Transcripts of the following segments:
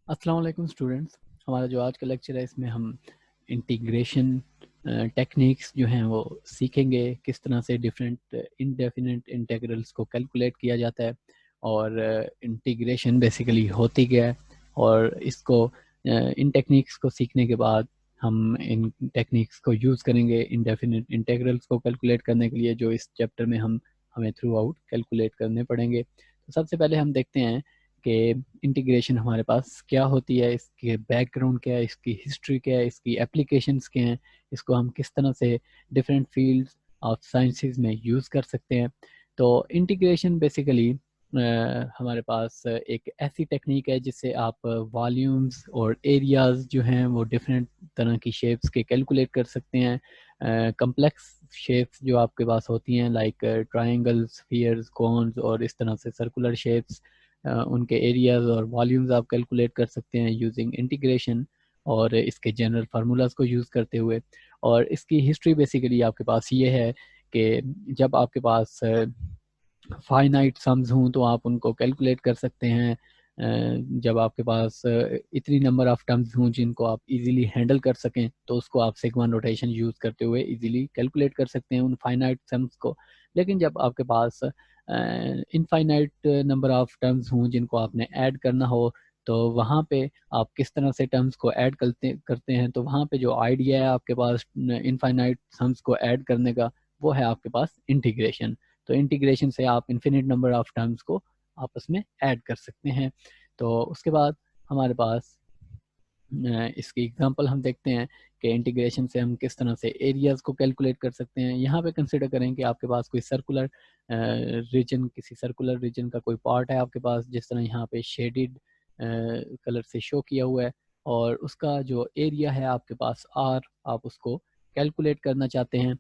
अस्सलाम वालेकुम स्टूडेंट्स। हमारा जो आज का लेक्चर है इसमें हम इंटीग्रेशन टेक्निक्स जो हैं वो सीखेंगे, किस तरह से डिफरेंट इनडेफिनेट इंटीग्रल्स को कैलकुलेट किया जाता है और इंटीग्रेशन बेसिकली होती क्या है। और इसको इन टेक्निक्स को सीखने के बाद हम इन टेक्निक्स को यूज़ करेंगे इनडेफिनेट इंटीग्रल्स को कैलकुलेट करने के लिए, जो इस चैप्टर में हमें थ्रू आउट कैलकुलेट करने पड़ेंगे। तो सबसे पहले हम देखते हैं कि इंटीग्रेशन हमारे पास क्या होती है, इसके बैकग्राउंड क्या है, इसकी हिस्ट्री क्या है, इसकी एप्लीकेशंस क्या हैं, इसको हम किस तरह से डिफरेंट फील्ड्स ऑफ साइंसेस में यूज़ कर सकते हैं। तो इंटीग्रेशन बेसिकली हमारे पास एक ऐसी टेक्निक है जिससे आप वॉल्यूम्स और एरियाज जो हैं वो डिफरेंट तरह की शेप्स के कैलकुलेट कर सकते हैं। कम्प्लेक्स शेप्स जो आपके पास होती हैं लाइक ट्राइंगल्स, स्फीयर्स, कोन्स और इस तरह से सर्कुलर शेप्स, उनके एरियाज और वॉल्यूम्स आप कैलकुलेट कर सकते हैं यूजिंग इंटीग्रेशन और इसके जनरल फार्मूलाज को यूज़ करते हुए। और इसकी हिस्ट्री बेसिकली आपके पास ये है कि जब आपके पास फाइनाइट सम्स हों तो आप उनको कैलकुलेट कर सकते हैं। जब आपके पास इतनी नंबर ऑफ टर्म्स हों जिनको आप इजीली हैंडल कर सकें तो उसको आप सिग्मा नोटेशन यूज़ करते हुए इजीली कैलकुलेट कर सकते हैं उन फाइनाइट सम्स को। लेकिन जब आपके पास इनफाइनाइट नंबर ऑफ टर्म्स हों जिनको आपने ऐड करना हो तो वहाँ पे आप किस तरह से टर्म्स को ऐड करते करते हैं, तो वहाँ पे जो आइडिया है आपके पास इनफाइनाइट सम्स को ऐड करने का, वो है आपके पास इंटीग्रेशन। तो इंटीग्रेशन से आप इन्फिनिट नंबर ऑफ टर्म्स को आपस में ऐड कर सकते हैं। तो उसके बाद हमारे पास इसकी एग्जांपल हम देखते हैं कि इंटीग्रेशन से हम किस तरह से एरियाज को कैलकुलेट कर सकते हैं। यहाँ पे कंसिडर करें कि आपके पास कोई सर्कुलर रीजन, किसी सर्कुलर रीजन का कोई पार्ट है आपके पास, जिस तरह यहाँ पे शेडेड कलर से शो किया हुआ है, और उसका जो एरिया है आपके पास आर, आप उसको कैलकुलेट करना चाहते हैं।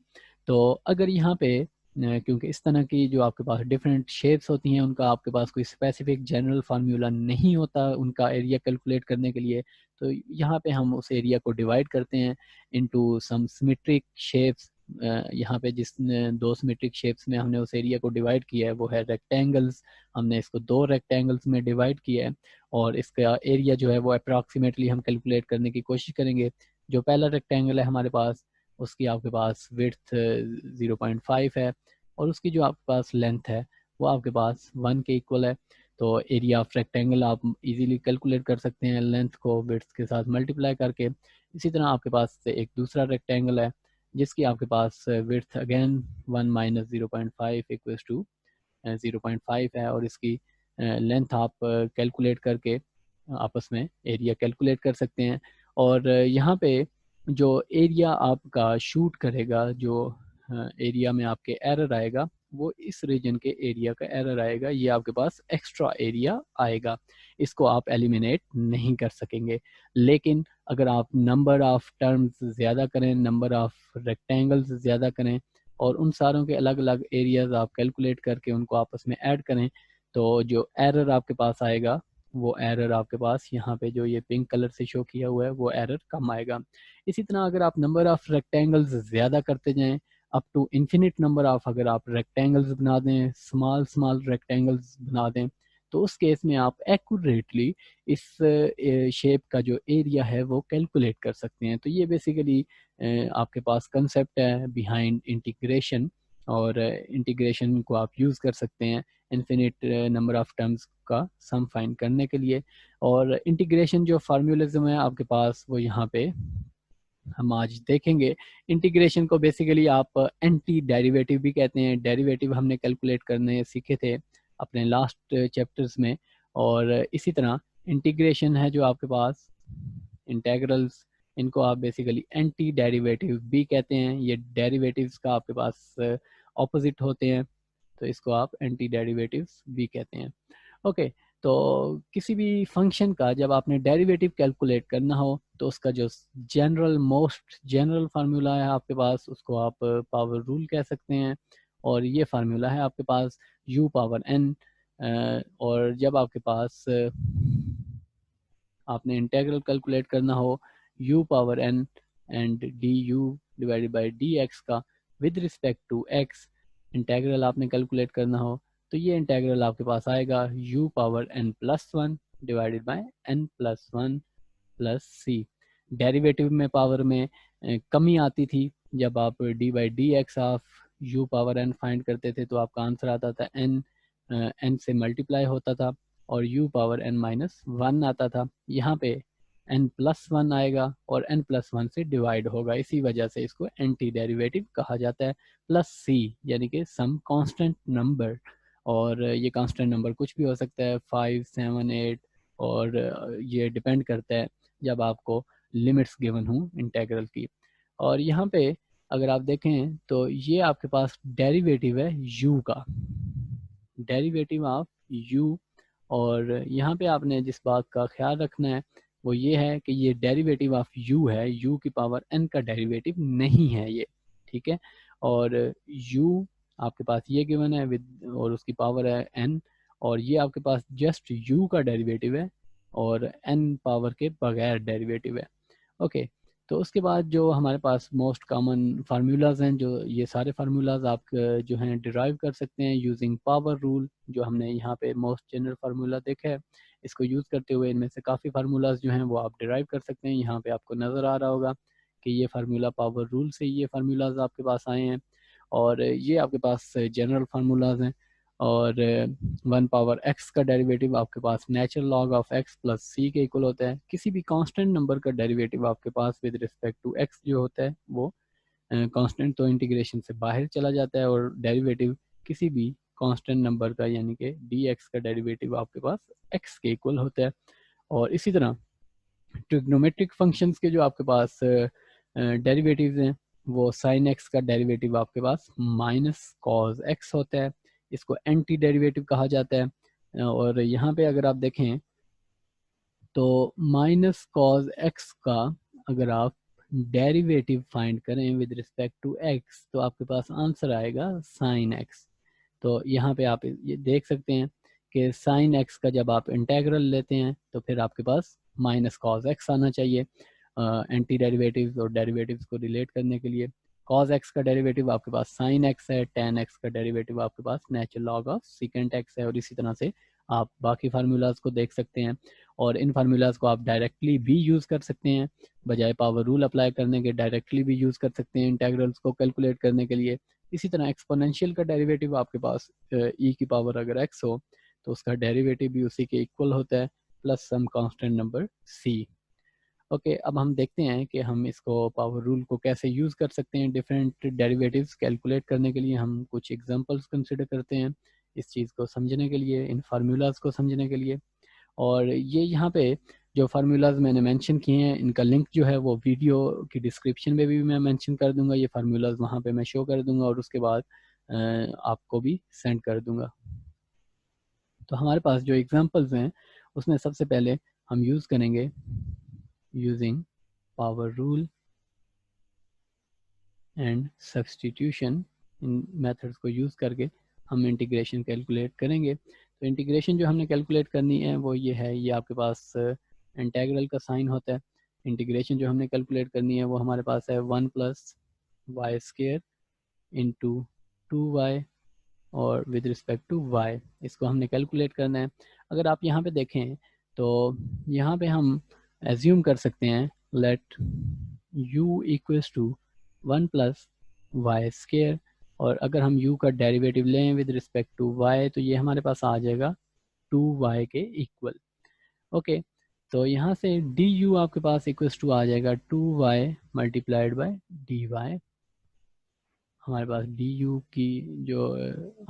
तो अगर यहाँ पे क्योंकि इस तरह की जो आपके पास डिफरेंट शेप्स होती हैं उनका आपके पास कोई स्पेसिफिक जनरल फार्मूला नहीं होता उनका एरिया कैलकुलेट करने के लिए, तो यहाँ पे हम उस एरिया को डिवाइड करते हैं इनटू सम सिमेट्रिक शेप्स। यहाँ पे जिस दो सिमेट्रिक शेप्स में हमने उस एरिया को डिवाइड किया है वो है रेक्टेंगल्स। हमने इसको दो रेक्टेंगल्स में डिवाइड किया है और इसका एरिया जो है वो अप्रॉक्सीमेटली हम कैलकुलेट करने की कोशिश करेंगे। जो पहला रेक्टेंगल है हमारे पास, उसकी आपके पास विड्थ 0.5 है और उसकी जो आपके पास लेंथ है वो आपके पास 1 के इक्वल है। तो एरिया ऑफ रेक्टेंगल आप इजीली कैलकुलेट कर सकते हैं लेंथ को विड्थ के साथ मल्टीप्लाई करके। इसी तरह आपके पास एक दूसरा रेक्टेंगल है जिसकी आपके पास width again 1 minus 0.5 equals to 0.5 है और इसकी लेंथ आप कैलकुलेट करके आपस में एरिया कैलकुलेट कर सकते हैं। और यहाँ पे जो एरिया आपका शूट करेगा, जो एरिया में आपके एरर आएगा, वो इस रीजन के एरिया का एरर आएगा, ये आपके पास एक्स्ट्रा एरिया आएगा, इसको आप एलिमिनेट नहीं कर सकेंगे। लेकिन अगर आप नंबर ऑफ टर्म्स ज़्यादा करें, नंबर ऑफ रेक्टेंगल्स ज़्यादा करें और उन सारों के अलग अलग एरियाज आप कैलकुलेट करके उनको आपस में ऐड करें, तो जो एरर आपके पास आएगा वो एरर आपके पास यहाँ पे जो ये पिंक कलर से शो किया हुआ है वो एरर कम आएगा। इसी तरह अगर आप नंबर ऑफ रेक्टेंगल्स ज़्यादा करते जाएं up to infinite number of, अगर आप रेक्टेंगल्स बना दें, स्मॉल स्मॉल रेक्टेंगल्स बना दें, तो उस केस में आप एक्यूरेटली इस शेप का जो एरिया है वो कैलकुलेट कर सकते हैं। तो ये बेसिकली आपके पास कंसेप्ट है बिहाइंड इंटीग्रेशन, और इंटीग्रेशन को आप यूज़ कर सकते हैं इन्फिनिट नंबर ऑफ टर्म्स का सम फाइंड करने के लिए। और इंटीग्रेशन जो फार्मूलिज्म है आपके पास वो यहाँ पे हम आज देखेंगे। इंटीग्रेशन को बेसिकली आप एंटी डेरिवेटिव भी कहते हैं। डेरिवेटिव हमने कैलकुलेट करने सीखे थे अपने लास्ट चैप्टर्स में। और इसी तरह इंटीग्रेशन है जो आपके पास इंटेग्रल्स, इनको आप बेसिकली एंटी डेरिवेटिव भी कहते हैं। ये डेरिवेटिव्स का आपके पास ऑपोजिट होते हैं, तो इसको आप एंटी डेरिवेटिव्स भी कहते हैं। ओके, तो किसी भी फंक्शन का जब आपने डेरिवेटिव कैलकुलेट करना हो तो उसका जो जनरल मोस्ट जनरल फार्मूला है आपके पास उसको आप पावर रूल कह सकते हैं, और ये फार्मूला है आपके पास u पावर n। और जब आपके पास आपने इंटेग्रल कैलकुलेट करना हो u power n and du divided by dx का with respect to x, integral आपने कैलकुलेट करना हो तो ये इंटेग्रल आपके पास आएगा u power n plus 1 divided by n+1 plus C. Derivative में पावर में कमी आती थी जब आप D by D X of U power N find करते थे, तो आपका आंसर आता था एन से मल्टीप्लाई होता था और U power N minus one आता था। यहाँ पे n+1 आएगा और n+1 से डिवाइड होगा, इसी वजह से इसको एंटी डेरिवेटिव कहा जाता है। प्लस सी यानी कि सम कांस्टेंट नंबर, और ये कांस्टेंट नंबर कुछ भी हो सकता है, 5, 7, 8, और ये डिपेंड करता है जब आपको लिमिट्स गिवन हूँ इंटेग्रल की। और यहाँ पे अगर आप देखें तो ये आपके पास डेरिवेटिव है u का, डेरिवेटिव ऑफ u। और यहाँ पे आपने जिस बात का ख्याल रखना है वो ये है कि ये डेरिवेटिव ऑफ u है, u की पावर n का डेरिवेटिव नहीं है ये, ठीक है। और u आपके पास ये गिवन है विद, और उसकी पावर है n, और ये आपके पास जस्ट u का डेरिवेटिव है और n पावर के बगैर डेरिवेटिव है। ओके, तो उसके बाद जो हमारे पास मोस्ट कॉमन फार्मूलाज हैं, जो ये सारे फार्मूलाज आप जो हैं डिराइव कर सकते हैं यूजिंग पावर रूल, जो हमने यहाँ पे मोस्ट जनरल फार्मूला देखा है, इसको यूज़ करते हुए इनमें से काफ़ी फार्मूलाज जो हैं वो आप डिराइव कर सकते हैं। यहाँ पे आपको नज़र आ रहा होगा कि ये फार्मूला पावर रूल से ये फार्मूलाज आपके पास आए हैं, और ये आपके पास जनरल फार्मूलाज हैं। और 1 पावर x का डेरिवेटिव आपके पास natural log of x plus c के इक्वल होता है। किसी भी कांस्टेंट नंबर का डेरिवेटिव आपके पास विद रिस्पेक्ट टू x जो होता है वो कांस्टेंट तो इंटीग्रेशन से बाहर चला जाता है, और डेरिवेटिव किसी भी कांस्टेंट नंबर का यानी कि dx का डेरिवेटिव आपके पास x के इक्वल होता है। और इसी तरह ट्रिग्नोमेट्रिक फंक्शंस के जो आपके पास डेरिवेटिव्स हैं, वो साइन एक्स का डेरिवेटिव आपके पास माइनस कॉज एक्स होता है, इसको एंटी डेरिवेटिव कहा जाता है। और यहाँ पे अगर आप देखें तो माइनस कॉज एक्स का अगर आप डेरिवेटिव फाइंड करें विद रिस्पेक्ट टू एक्स, तो आपके पास आंसर आएगा साइन एक्स। तो यहाँ पे आप ये देख सकते हैं कि साइन एक्स का जब आप इंटेग्रल लेते हैं तो फिर आपके पास माइनस कॉज एक्स आना चाहिए एंटी डेरिवेटिव्स और डेरिवेटिव्स को रिलेट करने के लिए। कॉज एक्स का डेरिवेटिव आपके पास साइन एक्स है, टेन एक्स का डेरिवेटिव आपके पास natural log of secant x है, और इसी तरह से आप बाकी फार्मूलाज को देख सकते हैं। और इन फार्मूलाज को आप डायरेक्टली भी यूज़ कर सकते हैं, बजाय पावर रूल अप्लाई करने के डायरेक्टली भी यूज़ कर सकते हैं इंटेग्रल्स को कैलकुलेट करने के लिए। इसी तरह एक्सपोनेंशियल का डेरिवेटिव आपके पास e की पावर अगर x हो तो उसका डेरिवेटिव भी उसी के इक्वल होता है, plus some constant number c। Okay, अब हम देखते हैं कि हम इसको पावर रूल को कैसे यूज़ कर सकते हैं डिफरेंट डेरिवेटिव्स कैलकुलेट करने के लिए। हम कुछ एग्जांपल्स कंसिडर करते हैं इस चीज़ को समझने के लिए, इन फार्मूलाज को समझने के लिए। और ये यहाँ पे जो फार्मूलाज मैंने मेंशन किए हैं, इनका लिंक जो है वो वीडियो की डिस्क्रिप्शन में भी मैं मेंशन कर दूंगा, ये फार्मूलाज वहाँ पे मैं शो कर दूंगा और उसके बाद आपको भी सेंड कर दूंगा। तो हमारे पास जो एग्जांपल्स हैं उसमें सबसे पहले हम यूज़ करेंगे using power rule and substitution, in methods को यूज़ करके हम इंटीग्रेशन कैलकुलेट करेंगे। तो इंटीग्रेशन जो हमने कैलकुलेट करनी है वो ये है, ये आपके पास इंटेग्रल का साइन होता है। इंटीग्रेशन जो हमने कैलकुलेट करनी है वो हमारे पास है 1 plus Y square into 2y और विद रिस्पेक्ट टू y, इसको हमने कैलकुलेट करना है। अगर आप यहाँ पे देखें तो यहाँ पे हम एज्यूम कर सकते हैं let u equals to 1 plus Y square, और अगर हम u का डेरिवेटिव लें विद रिस्पेक्ट टू y तो ये हमारे पास आ जाएगा 2y के इक्वल। ओके, तो यहाँ से du आपके पास इक्वल्स टू आ जाएगा 2y मल्टीप्लाइड बाय dy। हमारे पास du की जो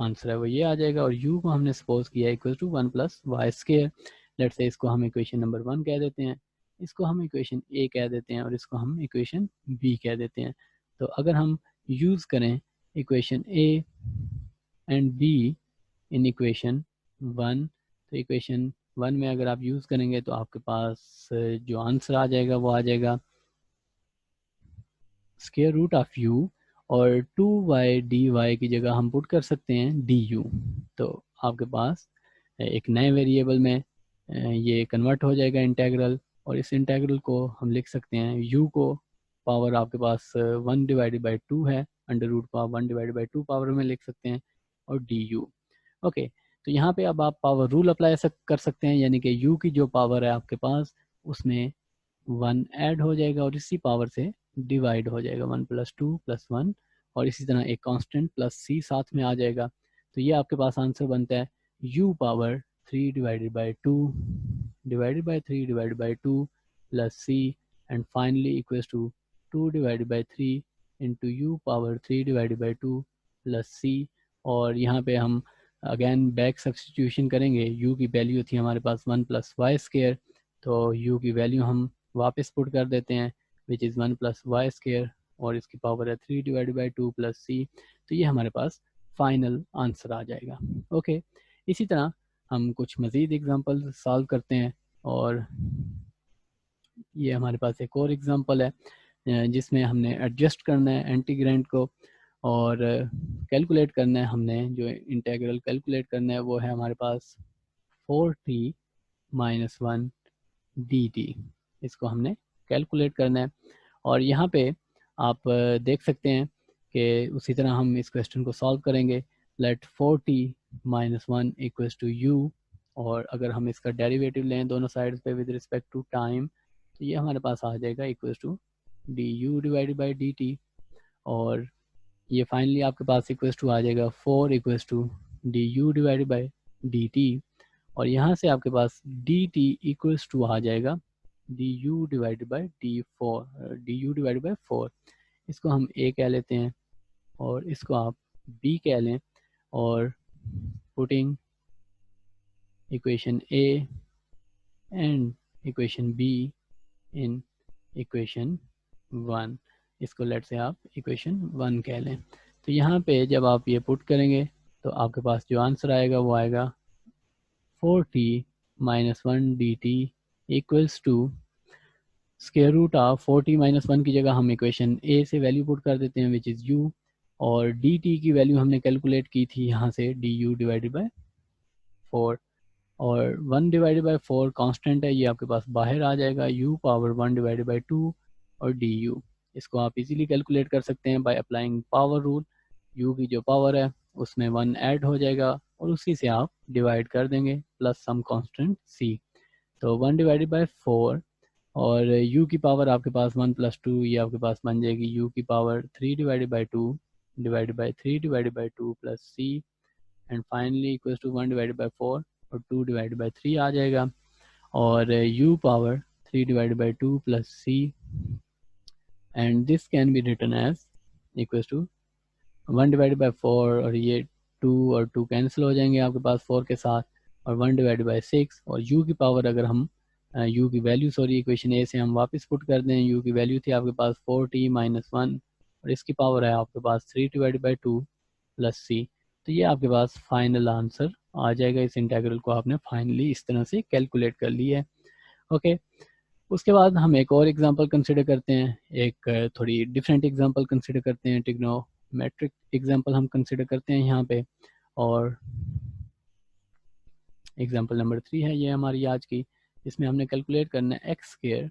आंसर है वो ये आ जाएगा, और u को हमने सपोज किया equal to 1 plus Y square. Let's say इसको हम इक्वेशन नंबर 1 कह देते हैं, इसको हम इक्वेशन a कह देते हैं, और इसको हम इक्वेशन b कह देते हैं। तो अगर हम यूज़ करें equation a and b in equation 1, तो इक्वेशन 1 में अगर आप यूज़ करेंगे तो आपके पास जो आंसर आ जाएगा वो आ जाएगा स्क्वायर रूट ऑफ u, और 2y dy की जगह हम पुट कर सकते हैं du। तो आपके पास एक नए वेरिएबल में ये कन्वर्ट हो जाएगा इंटेग्रल, और इस इंटेग्रल को हम लिख सकते हैं u को पावर आपके पास 1 डिवाइडेड बाई 2 है, अंडर रूट को आप 1 डिवाइडेड बाई 2 पावर में लिख सकते हैं, और du। ओके, तो यहाँ पे अब आप पावर रूल अप्लाई कर सकते हैं, यानी कि u की जो पावर है आपके पास उसमें 1 ऐड हो जाएगा और इसी पावर से डिवाइड हो जाएगा, 1 + 2 + 1, और इसी तरह एक कांस्टेंट प्लस c साथ में आ जाएगा। तो ये आपके पास आंसर बनता है u power 3 divided by 2 divided by 3 divided by 2 plus c and finally equals to 2 divided by 3 into u power 3 divided by 2 plus c। और यहाँ पे हम अगेन बैक सब्सटीट्यूशन करेंगे, u की वैल्यू थी हमारे पास 1 + y², तो u की वैल्यू हम वापस पुट कर देते हैं विच इज़ 1 + y², और इसकी पावर है 3 डिवाइडेड बाई 2 प्लस c। तो ये हमारे पास फाइनल आंसर आ जाएगा। ओके, इसी तरह हम कुछ मज़ीद एग्जांपल सॉल्व करते हैं, और ये हमारे पास एक और एग्जांपल है जिसमें हमने एडजस्ट करना है इंटीग्रेंट को, और कैलकुलेट करना है हमने, जो इंटीग्रल कैलकुलेट करना है वो है हमारे पास 4t - 1 dt। इसको हमने कैलकुलेट करना है, और यहाँ पे आप देख सकते हैं कि उसी तरह हम इस क्वेश्चन को सॉल्व करेंगे। Late 4t - 1 equals to u, और अगर हम इसका डेरिवेटिव लें दोनों साइड्स पे विद रिस्पेक्ट टू टाइम, तो ये हमारे पास आ जाएगा equals to du divided by dt, और ये फाइनली आपके पास इक्वल्स टू आ जाएगा 4 equals to du divided by dt, और यहाँ से आपके पास dt इक्वल्स टू आ जाएगा du divided by du divided by 4। इसको हम a कह लेते हैं और इसको आप b कह लें, और putting equation a and equation b in equation 1, इसको लेट से आप इक्वेशन 1 कह लें। तो यहाँ पे जब आप ये पुट करेंगे तो आपके पास जो आंसर आएगा वो आएगा 4t - 1 dt equals to square root of 4t - 1 की जगह हम इक्वेशन a से वैल्यू पुट कर देते हैं विच इज़ u, और dt की वैल्यू हमने कैलकुलेट की थी यहाँ से du डिवाइडेड बाय 4, और 1 डिवाइडेड बाय 4 कांस्टेंट है, ये आपके पास बाहर आ जाएगा u पावर 1 डिवाइडेड बाय 2 और du। इसको आप इजीली कैलकुलेट कर सकते हैं by applying power rule. u की जो पावर है उसमें 1 ऐड हो जाएगा और उसी से आप डिवाइड कर देंगे प्लस सम कांस्टेंट c। तो 1 डिवाइडेड बाय 4, और u की पावर आपके पास 1 + 2, ये आपके पास बन जाएगी u की power 3 divided by 2 divided by 3 divided by 2 plus c, and finally equals to 1 divided by 4 और 2 डिवाइडेड बाई 3 आ जाएगा, और u power 3 divided by 2 plus c, and this can be written as equals to 1 divided by 4, और ये 2 और 2 cancel हो जाएंगे आपके पास 4 के साथ, और 1 डिवाइडेड बाई 6, और u की पावर अगर हम u की वैल्यू इक्वेशन a से हम वापस पुट कर दें, u की वैल्यू थी आपके पास 4t - 1, और इसकी पावर है आपके पास 3 डिवाइडेड बाई 2 प्लस c। तो ये आपके पास फाइनल आंसर आ जाएगा। इस इंटीग्रल को आपने फाइनली इस तरह से कैलकुलेट कर लिया है। ओके, उसके बाद हम एक और एग्जांपल कंसिडर करते हैं, एक थोड़ी डिफरेंट एग्जांपल कंसिडर करते हैं, ट्रिग्नोमेट्रिक एग्जांपल हम कंसिडर करते हैं यहाँ पे, और एग्जांपल नंबर 3 है ये हमारी आज की। इसमें हमने कैलकुलेट करना है x²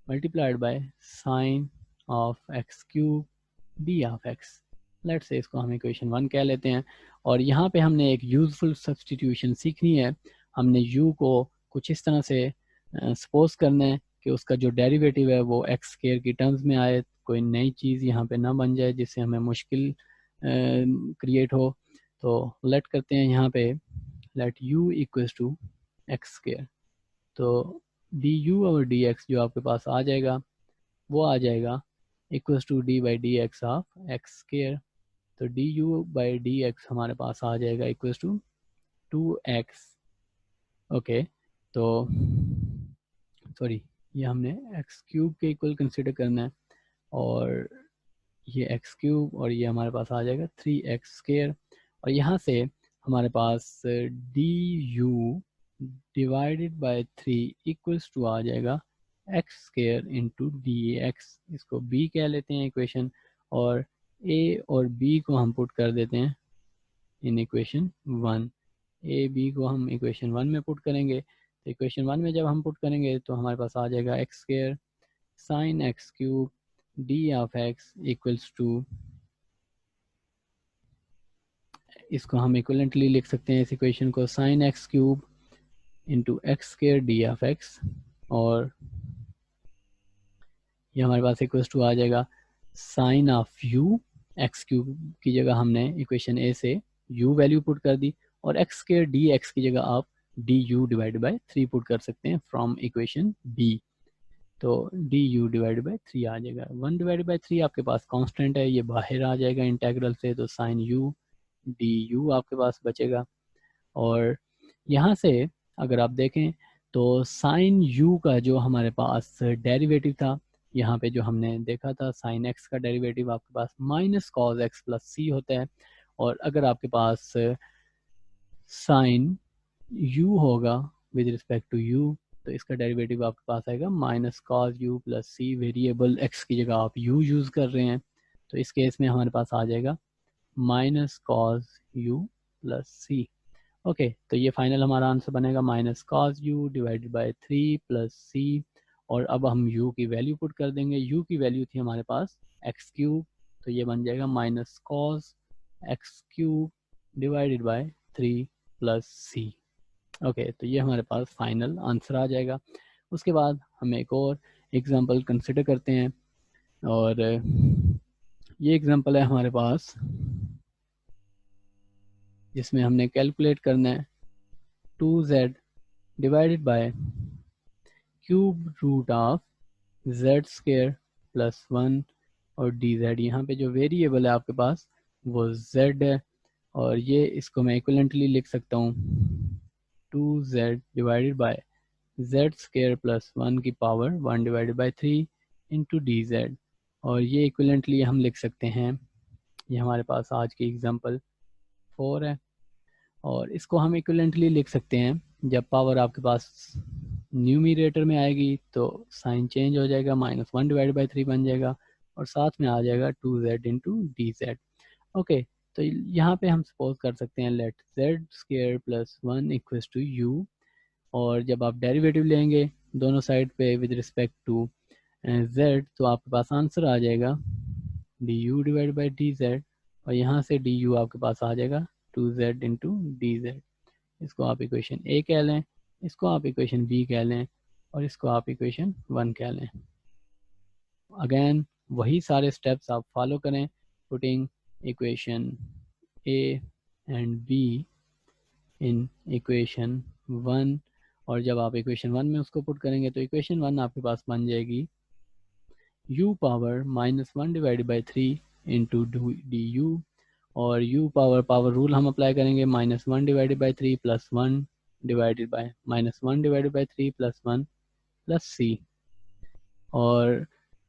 multiplied by sine of x³ b of x। Let's say इसको हम इक्वेशन 1 कह लेते हैं, और यहाँ पे हमने एक यूजफुल सब्सटीट्यूशन सीखनी है। हमने u को कुछ इस तरह से सपोज करना है कि उसका जो डेरिवेटिव है वो x² की टर्म्स में आए, कोई नई चीज़ यहाँ पे ना बन जाए जिससे हमें मुश्किल क्रिएट हो। तो लेट करते हैं यहाँ पे late u equals to x², तो du और dx जो आपके पास आ जाएगा वो आ जाएगा equals to d by D X of x²। तो du बाई डी एक्स हमारे पास आ जाएगा इक्वल्स टू 2x। ओके, तो सॉरी, ये हमने x³ के इक्वल कंसिडर करना है, और ये x³ और ये हमारे पास आ जाएगा 3x², और यहाँ से हमारे पास du divided by 3 equals to आ जाएगा x² इंटू dx। इसको b कह लेते हैं इक्वेशन, और a और b को हम पुट कर देते हैं इन इक्वेशन 1। a b को हम इक्वेशन 1 में पुट करेंगे, तो इक्वेशन 1 में जब हम पुट करेंगे तो हमारे पास आ जाएगा x² sine x³ d of x equals to इसको हम इक्विवेलेंटली लिख सकते हैं इस इक्वेशन को sine X cube into X square D of X, और ये हमारे पास इक्वल्स टू आ जाएगा sine of U, X cube की जगह हमने इक्वेशन ए से यू वैल्यू पुट कर दी, और एक्स स्क्वायर डी एक्स की जगह आप D you divide by 3 put कर सकते हैं फ्रॉम इक्वेशन बी। तो डी यू डिवाइड बाई 3 आ जाएगा। 1 डिवाइड बाई 3 आपके पास कांस्टेंट है, ये बाहर आ जाएगा इंटेग्रल से, तो साइन यू डी यू आपके पास बचेगा। और यहाँ से अगर आप देखें तो साइन यू का जो हमारे पास डेरिवेटिव था, यहाँ पे जो हमने देखा था साइन एक्स का डेरिवेटिव आपके पास minus cos X plus C होता है, और अगर आपके पास साइन यू होगा विद रिस्पेक्ट टू यू तो इसका डेरिवेटिव आपके पास आएगा minus cos you plus C. Variable X की जगह आप यू यूज़ कर रहे हैं, तो इस केस में हमारे पास आ जाएगा minus cos you plus C. Okay, तो ये फाइनल हमारा आंसर बनेगा minus cos u divided by 3 plus c. और अब हम u की वैल्यू पुट कर देंगे, u की वैल्यू थी हमारे पास एक्स क्यूब, तो ये बन जाएगा minus cos X cube divided by 3 plus C. Okay, तो ये हमारे पास फाइनल आंसर आ जाएगा। उसके बाद हम एक और एग्जांपल कंसिडर करते हैं, और ये एग्जांपल है हमारे पास जिसमें हमने कैलकुलेट करना है 2z divided by cube root of z square plus 1 और dz। यहाँ पे जो वेरिएबल है आपके पास वो z है, और ये इसको मैं इक्विवेलेंटली लिख सकता हूँ 2z divided bye z square plus 1 की power 1 divided by 3 into dz। और ये इक्विवेलेंटली हम लिख सकते हैं, ये हमारे पास आज की एग्जांपल 4 है, और इसको हम इक्विवेलेंटली लिख सकते हैं जब पावर आपके पास न्यूमरेटर में आएगी तो साइन चेंज हो जाएगा, माइनस 1 डिवाइड बाई 3 बन जाएगा, और साथ में आ जाएगा 2z into D Z. Okay, तो यहाँ पे हम सपोज कर सकते हैं let z square plus 1 equals to u, और जब आप डेरिवेटिव लेंगे दोनों साइड पे विद रिस्पेक्ट टू z तो आपके पास आंसर आ जाएगा du divide by D Z, और यहाँ से du आपके पास आ जाएगा 2z इंटू डी जेड। इसको आप इक्वेशन ए कह लें, इसको आप इक्वेशन बी कह लें, और इसको आप इक्वेशन 1 कह लें। अगेन वही सारे स्टेप्स आप फॉलो करें, putting equation A and be in equation 1, और जब आप इक्वेशन 1 में उसको पुट करेंगे तो इक्वेशन 1 आपके पास बन जाएगी u power minus 1 divided by 3 into d u, और u पावर रूल हम अप्लाई करेंगे minus 1 divided by 3 plus 1 divided by minus 1 divided by 3 plus 1 plus c, और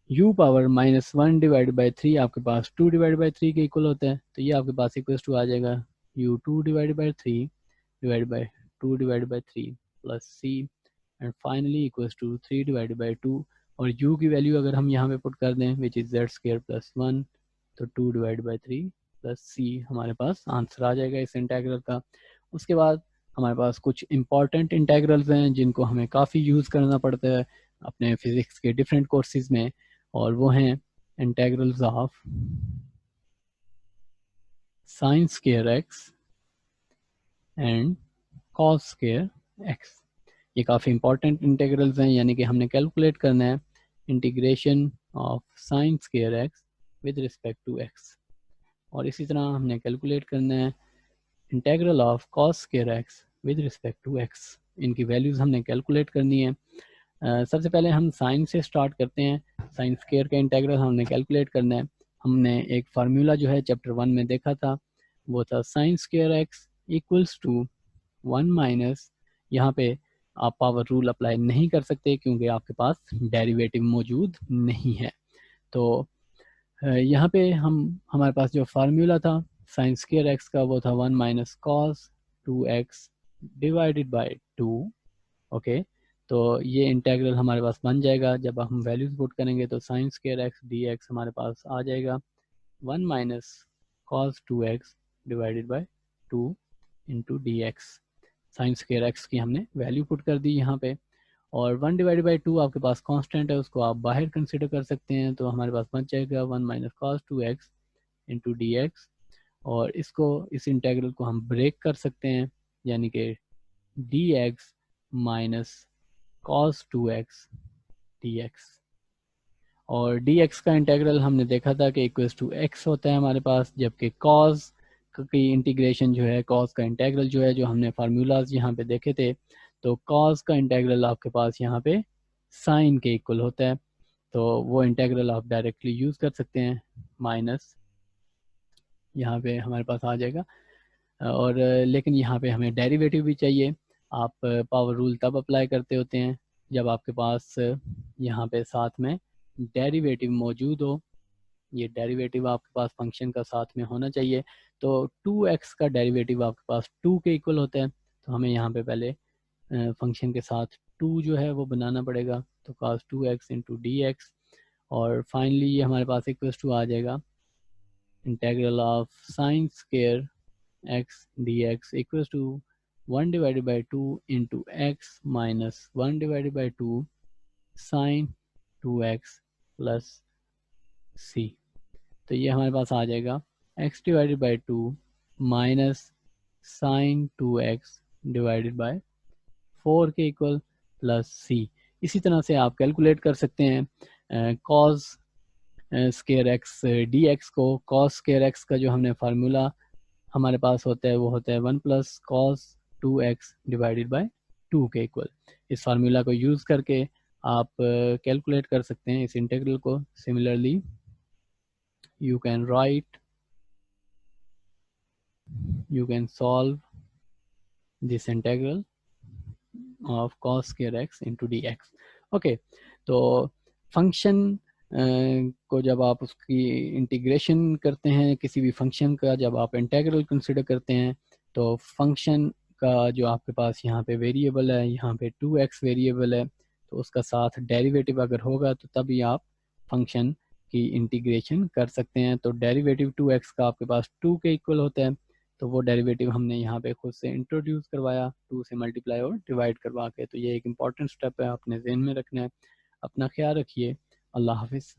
u power minus 1 divided by 3 आपके पास 2 डिवाइडेड बाई 3 के equal होता है, तो ये आपके पास इक्वल टू आ जाएगा u2 divided by 3 divided by 2 divided by 3 plus C, and finally equals to 3 divided by 2, और u की वैल्यू अगर हम यहाँ पे पुट कर दें which is z square plus 1, तो 2 डिवाइडेड बाई 3 प्लस सी हमारे पास आंसर आ जाएगा इस इंटेग्रल का। उसके बाद हमारे पास कुछ इंपॉर्टेंट इंटेग्रल्स हैं जिनको हमें काफ़ी यूज़ करना पड़ता है अपने फिज़िक्स के डिफरेंट कोर्सेज में, और वो हैं integrals of sine square x and cos square x. ये काफ़ी इंपॉर्टेंट इंटेग्रल्स हैं, यानी कि हमने कैलकुलेट करना है integration of sine square X with respect to X, और इसी तरह हमने कैलकुलेट करना है integral of cos square X with respect to X. इनकी वैल्यूज़ हमने कैलकुलेट करनी है। सबसे पहले हम साइन से स्टार्ट करते हैं। साइन स्क्वायर का इंटेग्रल हमने कैलकुलेट करना है। हमने एक फार्मूला जो है चैप्टर 1 में देखा था, वो था sine square X equals to 1 minus, यहाँ पे आप पावर रूल अप्लाई नहीं कर सकते क्योंकि आपके पास डेरिवेटिव मौजूद नहीं है। तो यहाँ पे हमारे पास जो फार्मूला था साइन स्क्वायर एक्स का वो था 1 minus cos 2x divided by 2। Okay, तो ये इंटेग्रल हमारे पास बन जाएगा। जब हम वैल्यूज पुट करेंगे तो sign square x D x हमारे पास आ जाएगा 1 minus cos 2x divided by 2 into D x. Sign square x की हमने वैल्यू पुट कर दी यहाँ पे, और 1 डिवाइडेड बाई 2 आपके पास कांस्टेंट है, उसको आप बाहर कंसिडर कर सकते हैं, तो हमारे पास बच जाएगा 1 minus cos 2x into D x. और इसको इस इंटीग्रल को हम ब्रेक कर सकते हैं, यानी कि dx minus cos 2x dx। और dx का इंटीग्रल हमने देखा था कि इक्वल्स टू x होता है हमारे पास, जबकि cos की इंटीग्रेशन जो है, cos का इंटीग्रल जो है, जो हमने फार्मूलाज यहाँ पे देखे थे, तो cos का इंटीग्रल आपके पास यहाँ पे साइन के इक्वल होता है, तो वो इंटीग्रल आप डायरेक्टली यूज़ कर सकते हैं, माइनस यहाँ पे हमारे पास आ जाएगा। और लेकिन यहाँ पे हमें डेरिवेटिव भी चाहिए। आप पावर रूल तब अप्लाई करते होते हैं जब आपके पास यहाँ पे साथ में डेरिवेटिव मौजूद हो। ये डेरिवेटिव आपके पास फंक्शन का साथ में होना चाहिए। तो 2x का डेरिवेटिव आपके पास 2 के इक्वल होता है, तो हमें यहाँ पे पहले फंक्शन के साथ 2 जो है वो बनाना पड़ेगा, तो cos 2x इंटू dx। और फाइनली ये हमारे पास इक्वल्स टू आ जाएगा integral of sine square x dx equals to 1 divided by 2 into x minus 1 divided by 2 sine 2x plus c। तो ये हमारे पास आ जाएगा x divided by 2 minus sine 2x divided by 4 के इक्वल प्लस c। इसी तरह से आप कैलकुलेट कर सकते हैं cos स्केयर x dx को। cos स्केयर x का जो हमने फार्मूला हमारे पास होता है वो होता है 1 plus cos 2x divided by 2 के इक्वल। इस फार्मूला को यूज़ करके आप कैलकुलेट कर सकते हैं इस इंटीग्रल को। Similarly you can write, you can solve this integral of cos square x into dx। Okay, तो फंक्शन को जब आप उसकी इंटीग्रेशन करते हैं, किसी भी फंक्शन का जब आप इंटीग्रल कंसिडर करते हैं, तो फंक्शन का जो आपके पास यहाँ पे वेरिएबल है, यहाँ पे 2x वेरिएबल है, तो उसका साथ डेरिवेटिव अगर होगा तो तभी आप फंक्शन की इंटीग्रेशन कर सकते हैं। तो डेरिवेटिव 2x का आपके पास 2 के इक्वल होता है, तो वो डेरिवेटिव हमने यहाँ पे खुद से इंट्रोड्यूस करवाया 2 से मल्टीप्लाई और डिवाइड करवा के। तो ये एक इम्पॉर्टेंट स्टेप है, अपने जहन में रखना है। अपना ख्याल रखिए। अल्लाह हाफिज़।